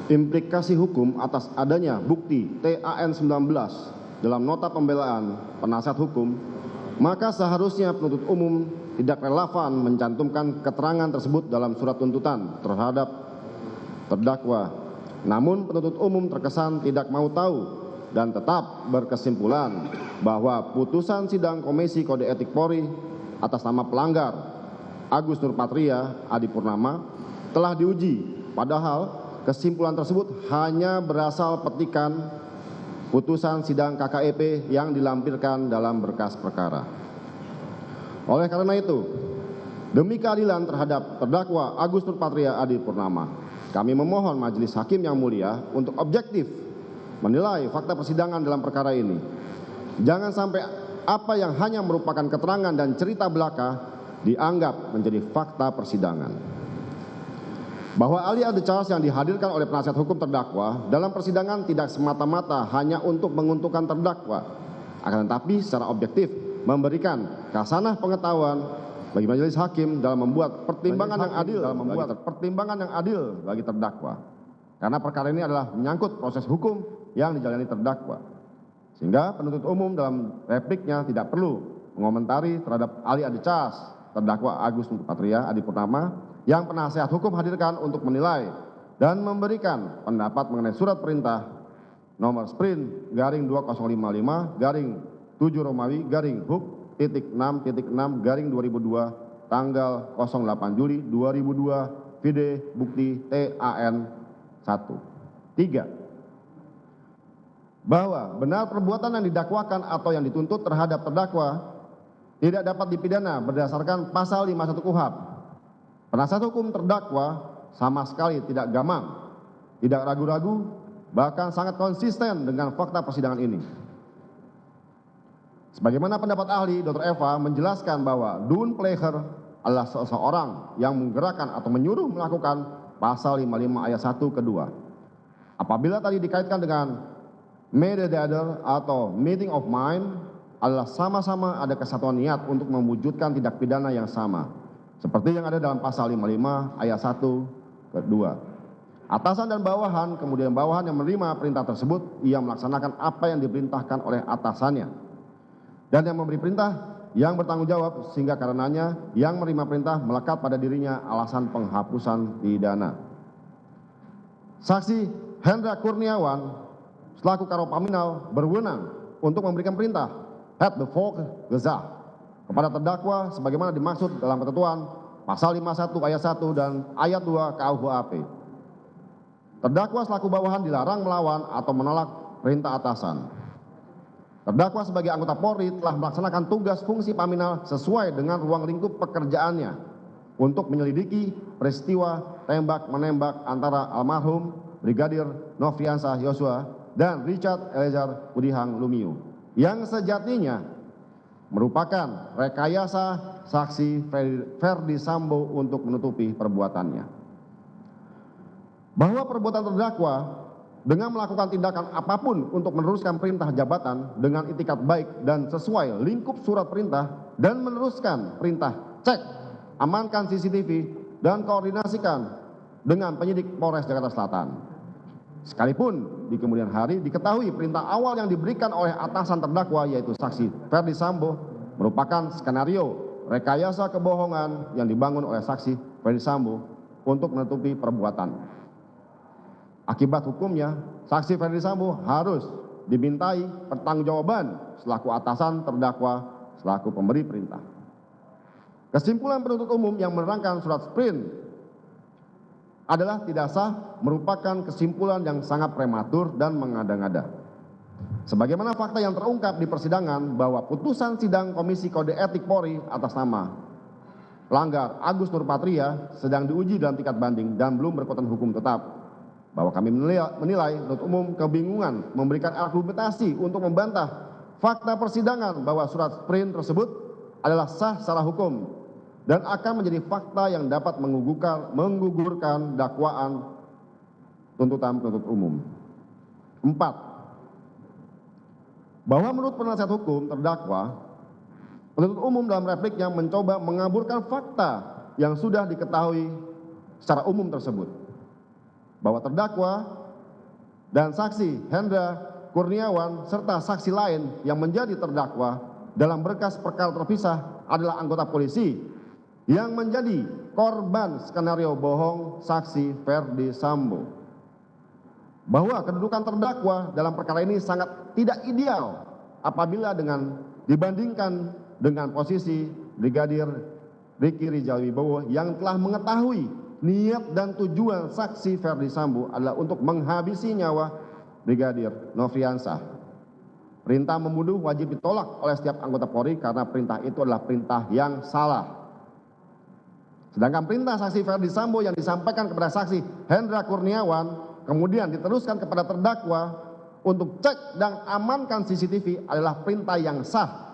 implikasi hukum atas adanya bukti TAN 19 dalam nota pembelaan penasihat hukum, maka seharusnya penuntut umum tidak relevan mencantumkan keterangan tersebut dalam surat tuntutan terhadap terdakwa. Namun penuntut umum terkesan tidak mau tahu dan tetap berkesimpulan bahwa putusan sidang Komisi Kode Etik Polri atas nama pelanggar Agus Nurpatria Adipurnama telah diuji, padahal kesimpulan tersebut hanya berasal petikan putusan sidang KKEP yang dilampirkan dalam berkas perkara. Oleh karena itu, demi keadilan terhadap terdakwa Agus Nurpatria Adipurnama, kami memohon Majelis Hakim yang mulia untuk objektif menilai fakta persidangan dalam perkara ini. Jangan sampai apa yang hanya merupakan keterangan dan cerita belaka dianggap menjadi fakta persidangan. Bahwa ahli ad charge yang dihadirkan oleh penasihat hukum terdakwa dalam persidangan tidak semata-mata hanya untuk menguntungkan terdakwa, akan tetapi secara objektif memberikan khasanah pengetahuan bagi majelis hakim dalam membuat pertimbangan yang adil bagi terdakwa. Karena perkara ini adalah menyangkut proses hukum yang dijalani terdakwa. Sehingga penuntut umum dalam repliknya tidak perlu mengomentari terhadap ahli ad charge terdakwa Agus Nurpatria Adipurnama yang penasihat hukum hadirkan untuk menilai dan memberikan pendapat mengenai surat perintah nomor sprint garing 2055 garing 7 Romawi garing Huk titik 6 garing 2002 tanggal 08 Juli 2002 vide bukti TAN 1. 3. Bahwa benar perbuatan yang didakwakan atau yang dituntut terhadap terdakwa tidak dapat dipidana berdasarkan pasal 51 KUHP. Penasihat hukum terdakwa sama sekali tidak gamang, tidak ragu-ragu, bahkan sangat konsisten dengan fakta persidangan ini. Sebagaimana pendapat ahli Dr. Eva menjelaskan bahwa doen pleger adalah seseorang yang menggerakkan atau menyuruh melakukan pasal 55 ayat 1 kedua. Apabila tadi dikaitkan dengan mediator atau meeting of mind adalah sama-sama ada kesatuan niat untuk mewujudkan tindak pidana yang sama, seperti yang ada dalam pasal 55 ayat 1 kedua. Atasan dan bawahan, kemudian bawahan yang menerima perintah tersebut, ia melaksanakan apa yang diperintahkan oleh atasannya. Dan yang memberi perintah yang bertanggung jawab, sehingga karenanya yang menerima perintah melekat pada dirinya alasan penghapusan pidana. Saksi Hendra Kurniawan selaku Karopaminal berwenang untuk memberikan perintah head before gezah kepada terdakwa sebagaimana dimaksud dalam ketentuan pasal 51 ayat 1 dan ayat 2 KUHP. Terdakwa selaku bawahan dilarang melawan atau menolak perintah atasan. Terdakwa sebagai anggota Polri telah melaksanakan tugas fungsi Paminal sesuai dengan ruang lingkup pekerjaannya untuk menyelidiki peristiwa tembak-menembak antara almarhum Brigadir Nofriansah Yosua dan Richard Eliezer Pudihang Lumiu yang sejatinya merupakan rekayasa saksi Ferdi Sambo untuk menutupi perbuatannya. Bahwa perbuatan terdakwa dengan melakukan tindakan apapun untuk meneruskan perintah jabatan dengan itikat baik dan sesuai lingkup surat perintah dan meneruskan perintah cek, amankan CCTV dan koordinasikan dengan penyidik Polres Jakarta Selatan. Sekalipun di kemudian hari diketahui perintah awal yang diberikan oleh atasan terdakwa yaitu saksi Ferdi Sambo merupakan skenario rekayasa kebohongan yang dibangun oleh saksi Ferdi Sambo untuk menutupi perbuatan. Akibat hukumnya, saksi Ferdi Sambo harus dimintai pertanggungjawaban selaku atasan terdakwa selaku pemberi perintah. Kesimpulan penuntut umum yang menerangkan surat sprint adalah tidak sah, merupakan kesimpulan yang sangat prematur dan mengada-ngada. Sebagaimana fakta yang terungkap di persidangan bahwa putusan sidang Komisi Kode Etik Polri atas nama pelanggar Agus Nurpatria sedang diuji dalam tingkat banding dan belum berkekuatan hukum tetap. Bahwa kami menilai penuntut umum kebingungan memberikan argumentasi untuk membantah fakta persidangan bahwa surat sprint tersebut adalah sah secara hukum dan akan menjadi fakta yang dapat menggugurkan dakwaan tuntutan penuntut umum. 4. Bahwa menurut penasihat hukum terdakwa, penuntut umum dalam repliknya mencoba mengaburkan fakta yang sudah diketahui secara umum tersebut. bahwa terdakwa dan saksi Hendra Kurniawan serta saksi lain yang menjadi terdakwa dalam berkas perkara terpisah adalah anggota polisi yang menjadi korban skenario bohong saksi Ferdi Sambo. Bahwa kedudukan terdakwa dalam perkara ini sangat tidak ideal apabila dibandingkan dengan posisi Brigadir Riki Rizal Wibowo yang telah mengetahui niat dan tujuan saksi Ferdi Sambo adalah untuk menghabisi nyawa Brigadir Nofriansah. Perintah membunuh wajib ditolak oleh setiap anggota Polri karena perintah itu adalah perintah yang salah. Sedangkan perintah saksi Ferdi Sambo yang disampaikan kepada saksi Hendra Kurniawan kemudian diteruskan kepada terdakwa untuk cek dan amankan CCTV adalah perintah yang sah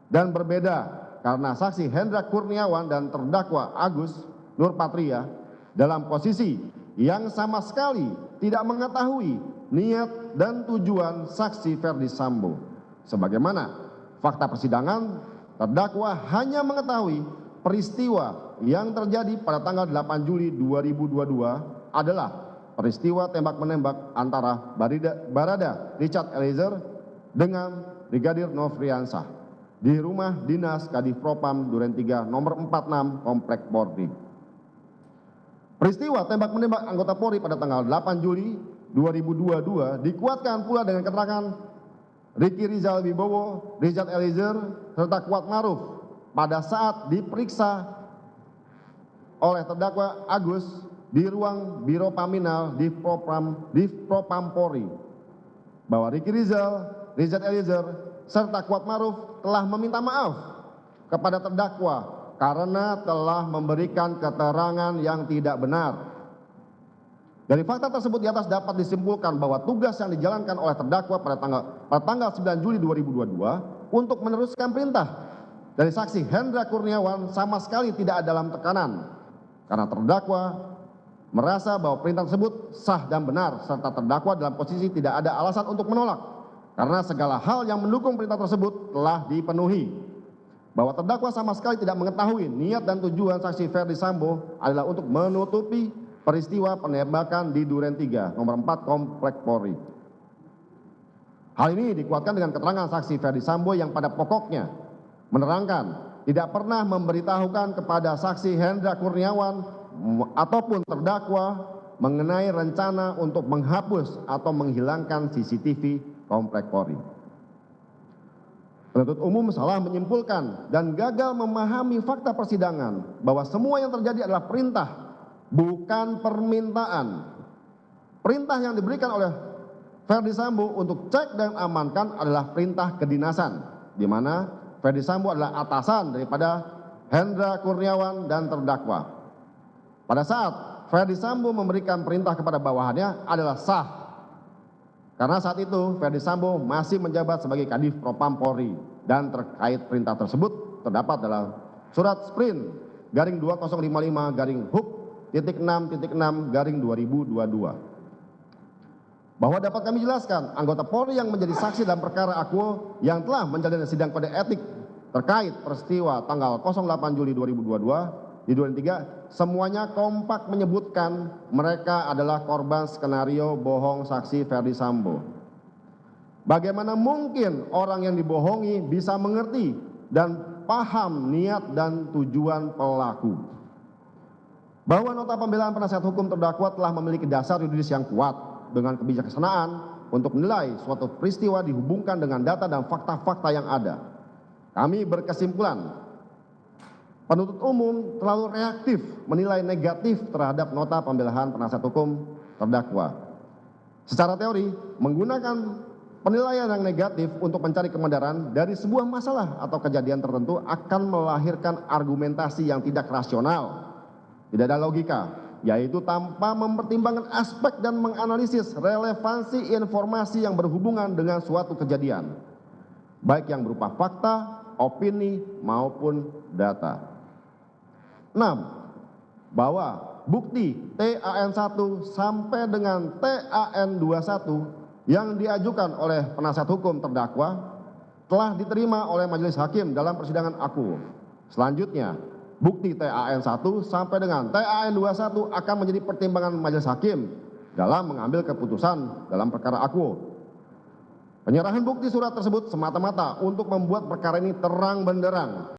dan berbeda karena saksi Hendra Kurniawan dan terdakwa Agus Nurpatria dalam posisi yang sama sekali tidak mengetahui niat dan tujuan saksi Ferdi Sambo. Sebagaimana fakta persidangan, terdakwa hanya mengetahui peristiwa yang terjadi pada tanggal 8 Juli 2022 adalah peristiwa tembak-menembak antara Barada Richard Eliezer dengan Brigadir Nofriansah di rumah dinas Kadif Propam Duren 3 nomor 46 Komplek Polri. Peristiwa tembak-menembak anggota Polri pada tanggal 8 Juli 2022 dikuatkan pula dengan keterangan Riki Rizal Wibowo, Richard Eliezer, serta Kuat Maruf pada saat diperiksa oleh terdakwa Agus di ruang Biro Paminal di Propam Polri bahwa Riki Rizal, Richard Eliezer, serta Kuat Maruf telah meminta maaf kepada terdakwa karena telah memberikan keterangan yang tidak benar. Dari fakta tersebut di atas dapat disimpulkan bahwa tugas yang dijalankan oleh terdakwa pada tanggal 9 Juli 2022 untuk meneruskan perintah dari saksi Hendra Kurniawan sama sekali tidak dalam tekanan karena terdakwa merasa bahwa perintah tersebut sah dan benar serta terdakwa dalam posisi tidak ada alasan untuk menolak karena segala hal yang mendukung perintah tersebut telah dipenuhi. Bahwa terdakwa sama sekali tidak mengetahui niat dan tujuan saksi Ferdi Sambo adalah untuk menutupi peristiwa penembakan di Duren 3 nomor 4 Komplek Polri. Hal ini dikuatkan dengan keterangan saksi Ferdi Sambo yang pada pokoknya menerangkan tidak pernah memberitahukan kepada saksi Hendra Kurniawan ataupun terdakwa mengenai rencana untuk menghapus atau menghilangkan CCTV Komplek Polri. Penuntut umum salah menyimpulkan dan gagal memahami fakta persidangan bahwa semua yang terjadi adalah perintah, bukan permintaan. Perintah yang diberikan oleh Ferdi Sambo untuk cek dan amankan adalah perintah kedinasan, di mana Ferdi Sambo adalah atasan daripada Hendra Kurniawan dan terdakwa. Pada saat Ferdi Sambo memberikan perintah kepada bawahannya adalah sah, karena saat itu Ferdi Sambo masih menjabat sebagai Kadif Propam Polri dan terkait perintah tersebut terdapat dalam surat sprint garing 2055 garing hub .6.6 garing 2022. Bahwa dapat kami jelaskan, anggota Polri yang menjadi saksi dalam perkara Akuo yang telah menjalani sidang kode etik terkait peristiwa tanggal 08 Juli 2022 di Duren 3, semuanya kompak menyebutkan mereka adalah korban skenario bohong saksi Ferdi Sambo. Bagaimana mungkin orang yang dibohongi bisa mengerti dan paham niat dan tujuan pelaku? Bahwa nota pembelaan penasihat hukum terdakwa telah memiliki dasar yuridis yang kuat dengan kebijaksanaan untuk menilai suatu peristiwa dihubungkan dengan data dan fakta-fakta yang ada. Kami berkesimpulan penuntut umum terlalu reaktif menilai negatif terhadap nota pembelaan penasihat hukum terdakwa. Secara teori, menggunakan penilaian yang negatif untuk mencari kebenaran dari sebuah masalah atau kejadian tertentu akan melahirkan argumentasi yang tidak rasional, tidak ada logika, yaitu tanpa mempertimbangkan aspek dan menganalisis relevansi informasi yang berhubungan dengan suatu kejadian, baik yang berupa fakta, opini, maupun data. 6. Bahwa bukti TAN1 sampai dengan TAN21 yang diajukan oleh penasihat hukum terdakwa telah diterima oleh majelis hakim dalam persidangan Akuo. Selanjutnya, bukti TAN1 sampai dengan TAN21 akan menjadi pertimbangan majelis hakim dalam mengambil keputusan dalam perkara akuo. Penyerahan bukti surat tersebut semata-mata untuk membuat perkara ini terang benderang